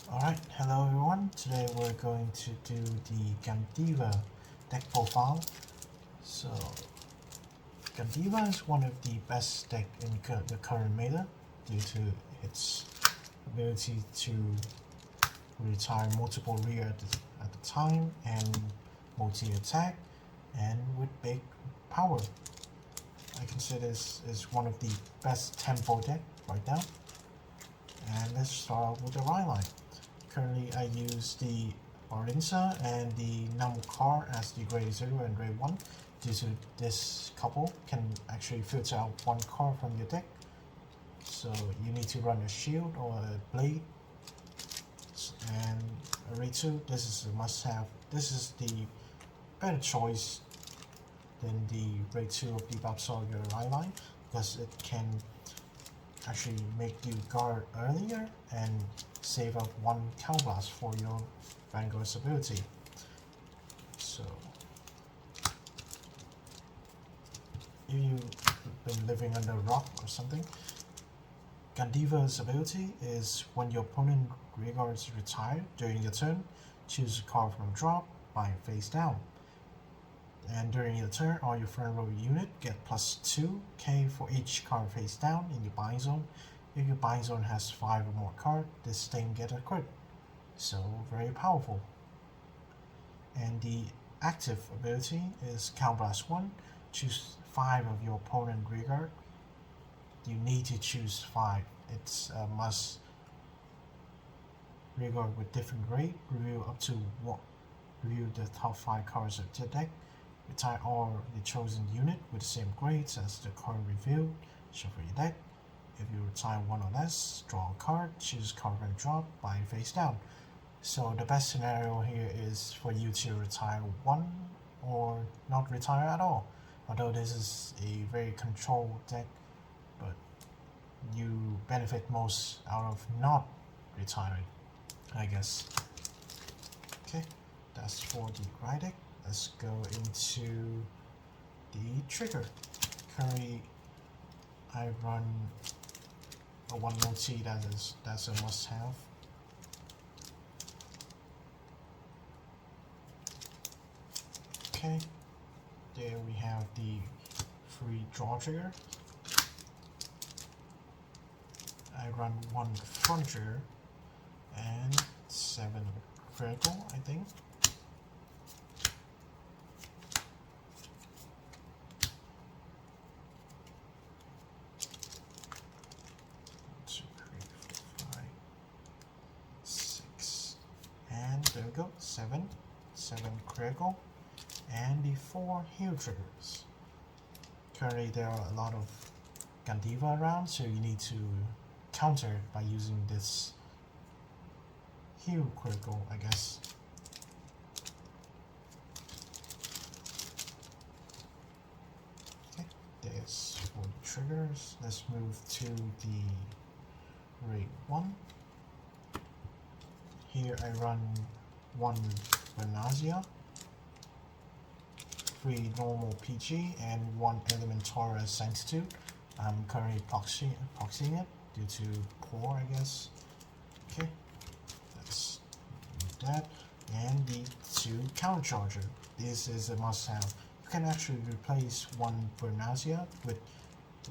Alright, hello everyone. Today we're going to do the Gandeeva deck profile. So, Gandeeva is one of the best deck in the current meta due to its ability to retire multiple rear at the time and multi-attack and with big power. I consider this is one of the best tempo deck right now. And let's start off with the Rhyline. Currently I use the Orinsa and the normal card as the grade 0 and grade 1 due to this couple can actually filter out one card from your deck. So you need to run a shield or a blade. And a grade 2, this is a must have. This is the better choice than the grade 2 of the Babsolia Rhyline because it can actually make you guard earlier and save up one counterblast for your Vanguard's ability. So if you've been living under a rock or something, Gandeeva's ability is when your opponent regards retired during your turn, choose a card from drop by face down. And during your turn, all your front row unit get plus 2k for each card face down in your buying zone. If your buying zone has 5 or more cards, this thing gets a crit. So very powerful. And the active ability is Counterblast 1. Choose 5 of your opponent rearguard. You need to choose 5. It's a must. Rearguard with different grade. Review up to 1. Review the top 5 cards of your deck. Retire all the chosen unit with the same grades as the card revealed. Shuffle your deck. If you retire one or less, draw a card, choose card and drop by face down. So the best scenario here is for you to retire one or not retire at all. Although this is a very controlled deck, but you benefit most out of not retiring, I guess. Okay, that's for the right deck. Let's go into the trigger. Currently, I run a 1 multi that's a must have. Okay, there we have the free draw trigger. I run 1 front trigger and 7 critical, I think. There we go, 7 critical, and the 4 heal triggers. Currently there are a lot of Gandeeva around, so you need to counter it by using this heal critical, I guess. Okay, there's 4 triggers. Let's move to the rate 1. Here I run 1 Vanguard, 3 normal PG, and 1 Elementora Sanctitude. I'm currently proxying it due to poor, I guess. Okay, let's move that. And the 2 Countercharger. This is a must have. You can actually replace 1 Vanguard with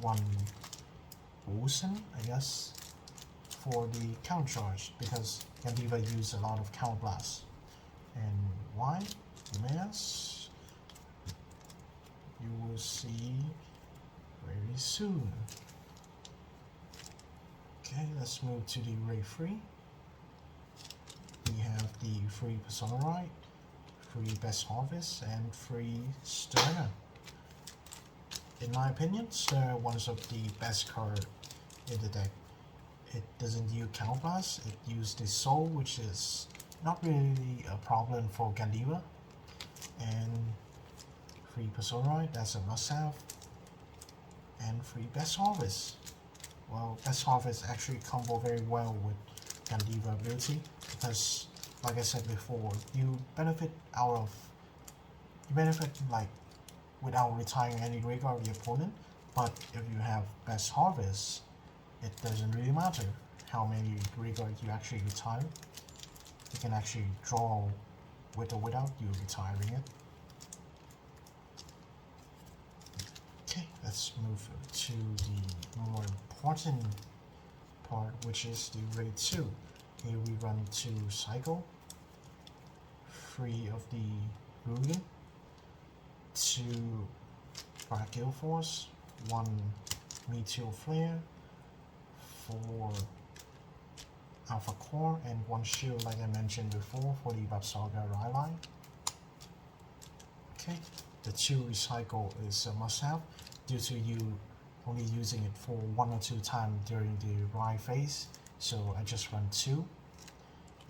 1 Wilson, I guess, for the counter charge because Gandeeva use a lot of counterblast. And why? You may ask. You will see very soon. Okay, let's move to the Ray 3. We have the free Persona Ride, free Best Harvest, and free Sterner. In my opinion, Sterner is one of the best cards in the deck. It doesn't use counterblast, it uses the soul, which is not really a problem for Gandeeva. And free Persona Ride, that's a must have. And free Best Harvest. Well, Best Harvest actually combo very well with Gandeeva ability because, like I said before, you benefit like without retiring any rearguard of your opponent. But if you have Best Harvest, it doesn't really matter how many rearguards you actually retire. you can actually draw with or without you retiring it. Okay, let's move to the more important part, which is the raid 2. Here we run 2 cycle, 3 of the Rugen, 2 Brachio Force, 1 Meteor Flare, 4 Alpha Core, and 1 shield like I mentioned before for the Babsaga Rhyline. Okay, the 2 recycle is a must-have due to you only using it for 1 or 2 times during the ride phase, so I just run 2.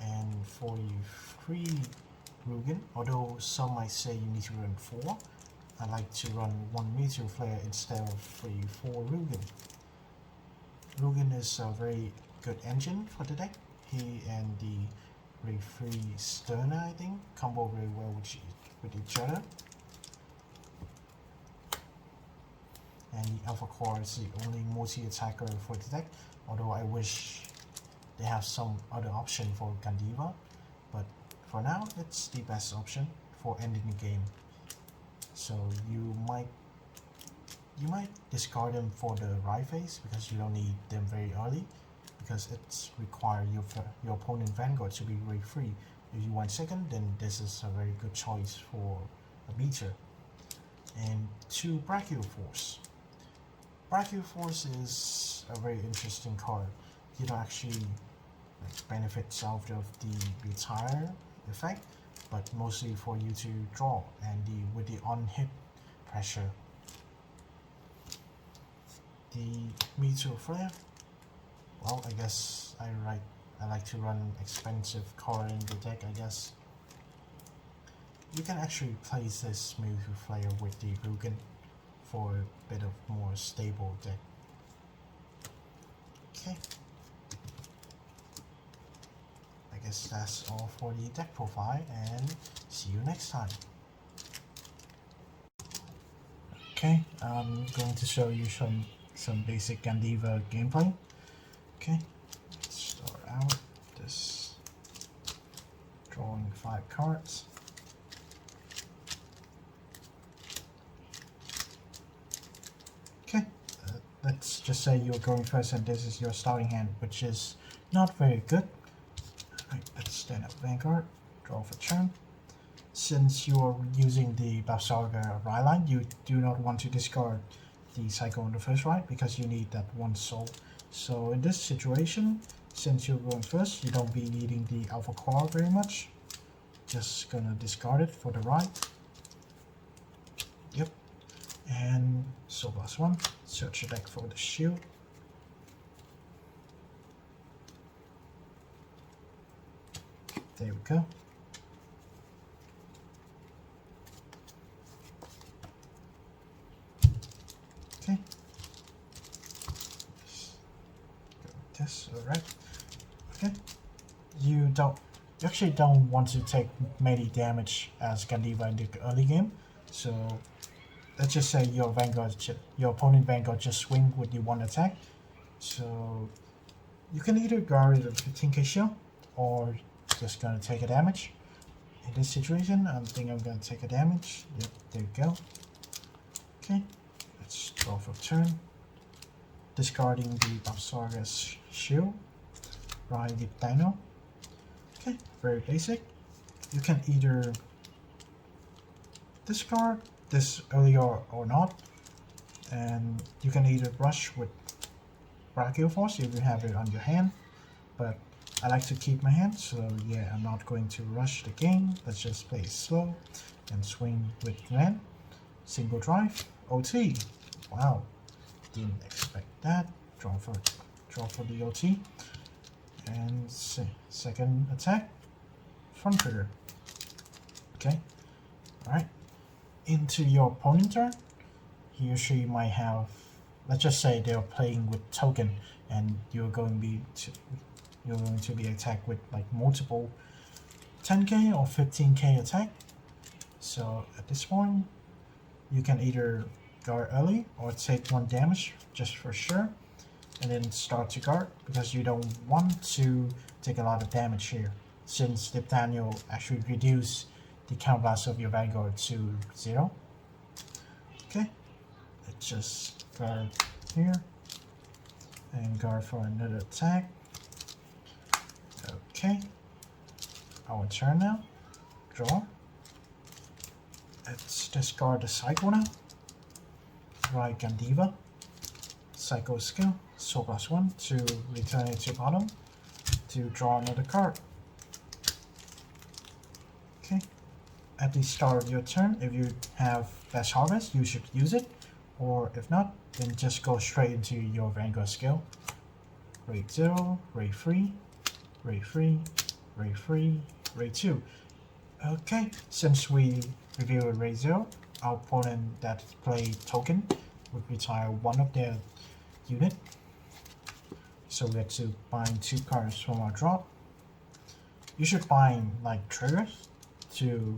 And for the 3 Rugen, although some might say you need to run 4, I like to run 1 Meteor Flare instead of the 4 Rugen. Rugen is a very good engine for the deck. He and the Ray 3 Sterner, I think, combo very well with each other. And the Alpha Core is the only multi-attacker for the deck, although I wish they have some other option for Gandeeva, but for now it's the best option for ending the game. So you might discard them for the ride phase because you don't need them very early, because it's required your opponent Vanguard to be rate free. If you want second, then this is a very good choice for a beater. And 2 Brachio Force. Brachio Force is a very interesting card. You don't actually benefit out of the retire effect, but mostly for you to draw and with the on-hit pressure. The Meteor Flare, well, I guess I like to run expensive card in the deck, I guess. You can actually place this Meteor Flare with the Rugen for a bit of more stable deck. Okay. I guess that's all for the deck profile, and see you next time. Okay, I'm going to show you some basic Gandeeva gameplay. Okay, let's start out this drawing 5 cards. Okay, let's just say you're going first and this is your starting hand, which is not very good. Right, let's stand up Vanguard, draw for turn. Since you're using the Babsaga Rhyline, you do not want to discard the cycle on the first ride because you need that 1 soul. So in this situation, since you're going first, you don't be needing the Alpha Core very much. Just gonna discard it for the ride. Yep. And so last one, search your deck for the shield. There we go. Okay. This, alright. Okay. You actually don't want to take many damage as Gandeeva in the early game. So let's just say your opponent Vanguard just swing with the 1 attack. So you can either guard a 15k shield or just gonna take a damage. In this situation, I think I'm gonna take a damage. Yep, there you go. Okay, let's draw for turn. Discarding the Babsaga's shield. Ride with Dino. Okay, very basic. You can either discard this earlier or not, and you can either rush with Brachio Force if you have it on your hand, but I like to keep my hand, so yeah, I'm not going to rush the game. Let's just play slow and swing with Ren. Single drive, OT. Wow, didn't expect that. Draw for the OT. And second attack, front trigger. Okay, alright. Into your opponent turn, he or she might have, let's just say they're playing with token, and you're going to be attacked with like multiple 10k or 15k attack. So at this point, you can either guard early or take 1 damage just for sure, and then start to guard because you don't want to take a lot of damage here. since Dbt-10 will actually reduce the counterblast of your Vanguard to 0. Okay, let's just guard here and guard for another attack. Okay, our turn now. Draw. Let's discard the cycle now. Right, Gandeeva. Cycle skill, so +1 to return it to bottom to draw another card. Okay. At the start of your turn, if you have Best Harvest, you should use it, or if not, then just go straight into your Vanguard skill. Rate 0, rate 3, rate 3, rate 3, rate 2. Okay, since we reviewed rate 0, our opponent that played token would retire one of their unit. So we have to bind 2 cards from our drop. You should bind like triggers to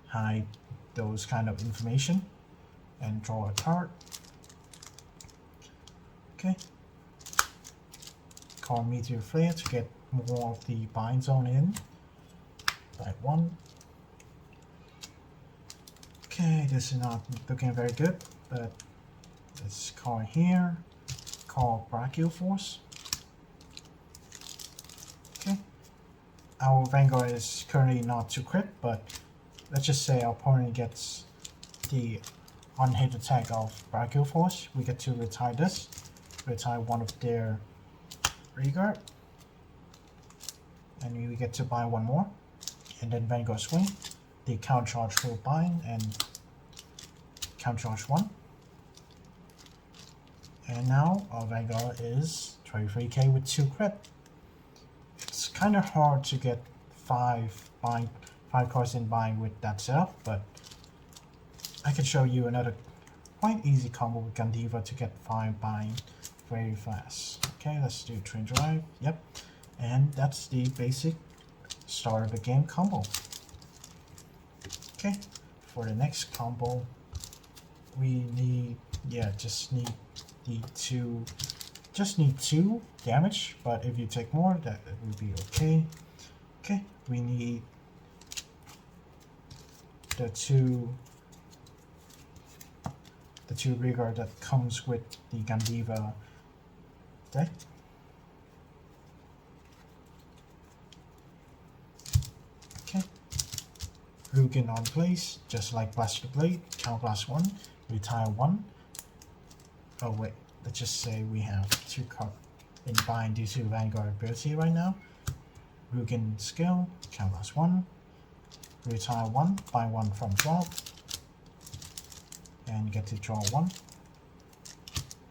hide those kind of information and draw a card. Okay. Call Meteor Flare to get more of the bind zone in. By 1. Okay, this is not looking very good, but let's call here. Call Brachial Force. Okay. Our Vanguard is currently not to crit, but let's just say our opponent gets the unhit attack of Brachial Force. We get to retire this. Retire one of their Vanguard. And we get to buy one more. And then Vanguard swing. The counter charge will bind and counter charge 1. And now our Vanguard is 23k with 2 crit. It's kind of hard to get 5 cards in bind with that setup, but I can show you another quite easy combo with Gandeeva to get 5 bind very fast. Okay, let's do Train Drive. Yep, and that's the basic start of the game combo. Okay, for the next combo, we need just need 2 damage, but if you take more, that would be okay. Okay, we need the two Vanguard that comes with the Gandeeva deck. Okay, Rugen on place, just like Blaster Blade, count +1, retire 1. Oh wait, let's just say we have 2 cards in bind due to Vanguard ability right now. Rugen skill, count +1, retire 1, bind 1 from drop, and get to draw 1.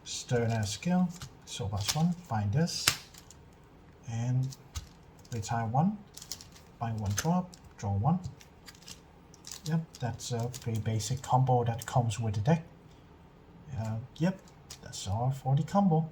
Sterner skill, so +1, bind this, and retire 1, bind 1 drop, draw 1. Yep, that's a pretty basic combo that comes with the deck. Yep, that's all for the combo.